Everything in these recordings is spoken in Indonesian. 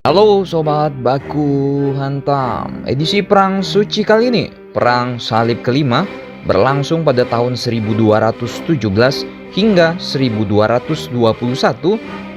Halo Sobat Baku Hantam. Edisi Perang Suci kali ini, Perang Salib kelima, berlangsung pada tahun 1217 hingga 1221.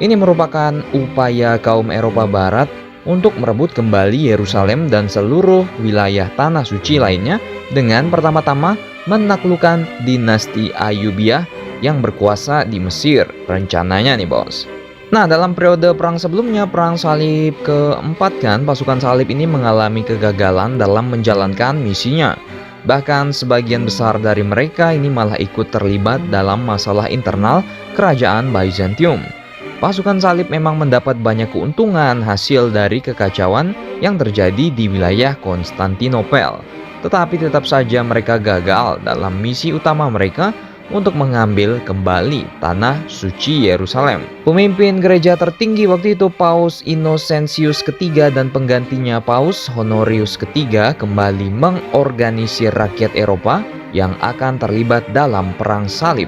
Ini merupakan upaya kaum Eropa Barat untuk merebut kembali Yerusalem dan seluruh wilayah Tanah Suci lainnya dengan pertama-tama menaklukkan dinasti Ayyubiyah yang berkuasa di Mesir. Rencananya nih bos. Nah, dalam periode perang sebelumnya, Perang Salib keempat kan, pasukan salib ini mengalami kegagalan dalam menjalankan misinya. Bahkan sebagian besar dari mereka ini malah ikut terlibat dalam masalah internal kerajaan Byzantium. Pasukan salib memang mendapat banyak keuntungan hasil dari kekacauan yang terjadi di wilayah Konstantinopel. Tetapi tetap saja mereka gagal dalam misi utama mereka untuk mengambil kembali tanah suci Yerusalem. Pemimpin gereja tertinggi waktu itu Paus Innocentius ketiga dan penggantinya Paus Honorius ketiga kembali mengorganisir rakyat Eropa yang akan terlibat dalam perang salib.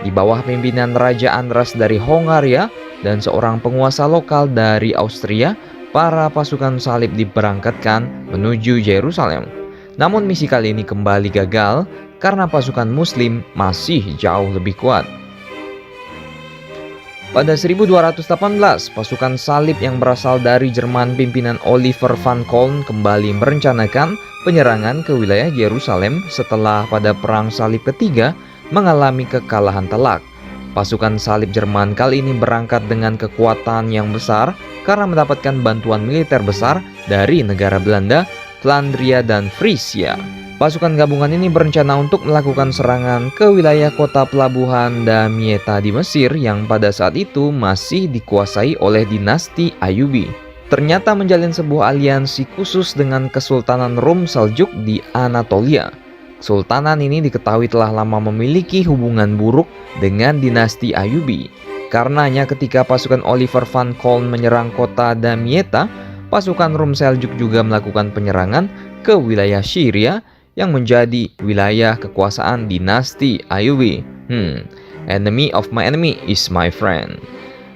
Di bawah pimpinan Raja Andras dari Hongaria dan seorang penguasa lokal dari Austria, para pasukan salib diberangkatkan menuju Yerusalem. Namun misi kali ini kembali gagal karena pasukan muslim masih jauh lebih kuat. Pada 1218, pasukan salib yang berasal dari Jerman pimpinan Oliver van Koln kembali merencanakan penyerangan ke wilayah Yerusalem setelah pada Perang Salib ketiga mengalami kekalahan telak. Pasukan salib Jerman kali ini berangkat dengan kekuatan yang besar karena mendapatkan bantuan militer besar dari negara Belanda, Flandria, dan Frisia. Pasukan gabungan ini berencana untuk melakukan serangan ke wilayah kota pelabuhan Damietta di Mesir yang pada saat itu masih dikuasai oleh dinasti Ayyubi. Ternyata menjalin sebuah aliansi khusus dengan Kesultanan Rum Seljuk di Anatolia. Kesultanan ini diketahui telah lama memiliki hubungan buruk dengan dinasti Ayyubi. Karenanya ketika pasukan Oliver van Koln menyerang kota Damietta, pasukan Rum Seljuk juga melakukan penyerangan ke wilayah Syria yang menjadi wilayah kekuasaan dinasti Ayyubi. Enemy of my enemy is my friend.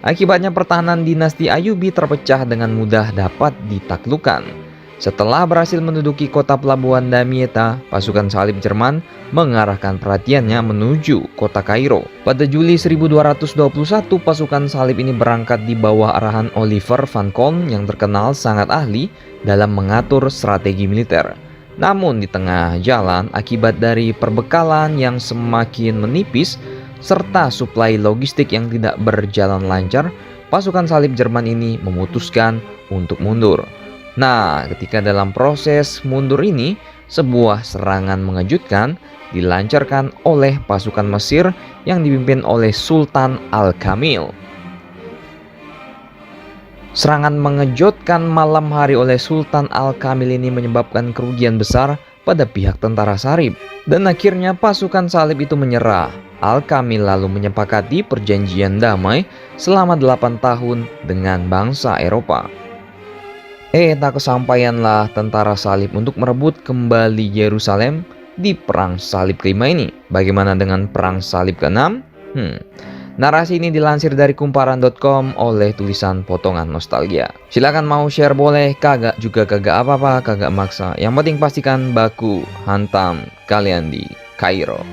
Akibatnya pertahanan dinasti Ayyubi terpecah dengan mudah dapat ditaklukkan. Setelah berhasil menduduki kota pelabuhan Damietta, pasukan salib Jerman mengarahkan perhatiannya menuju kota Kairo. Pada Juli 1221, pasukan salib ini berangkat di bawah arahan Oliver van Koln yang terkenal sangat ahli dalam mengatur strategi militer. Namun di tengah jalan, akibat dari perbekalan yang semakin menipis serta suplai logistik yang tidak berjalan lancar, pasukan salib Jerman ini memutuskan untuk mundur. Nah, ketika dalam proses mundur ini, sebuah serangan mengejutkan dilancarkan oleh pasukan Mesir yang dipimpin oleh Sultan Al-Kamil. Serangan mengejutkan malam hari oleh Sultan Al-Kamil ini menyebabkan kerugian besar pada pihak tentara salib. Dan akhirnya pasukan salib itu menyerah. Al-Kamil lalu menyepakati perjanjian damai selama 8 tahun dengan bangsa Eropa. Tak kesampaianlah tentara salib untuk merebut kembali Yerusalem di Perang Salib kelima ini. Bagaimana dengan Perang Salib keenam? Narasi ini dilansir dari kumparan.com oleh tulisan potongan nostalgia. Silakan mau share boleh, kagak juga kagak apa-apa, kagak maksa. Yang penting pastikan baku hantam kalian di Kairo.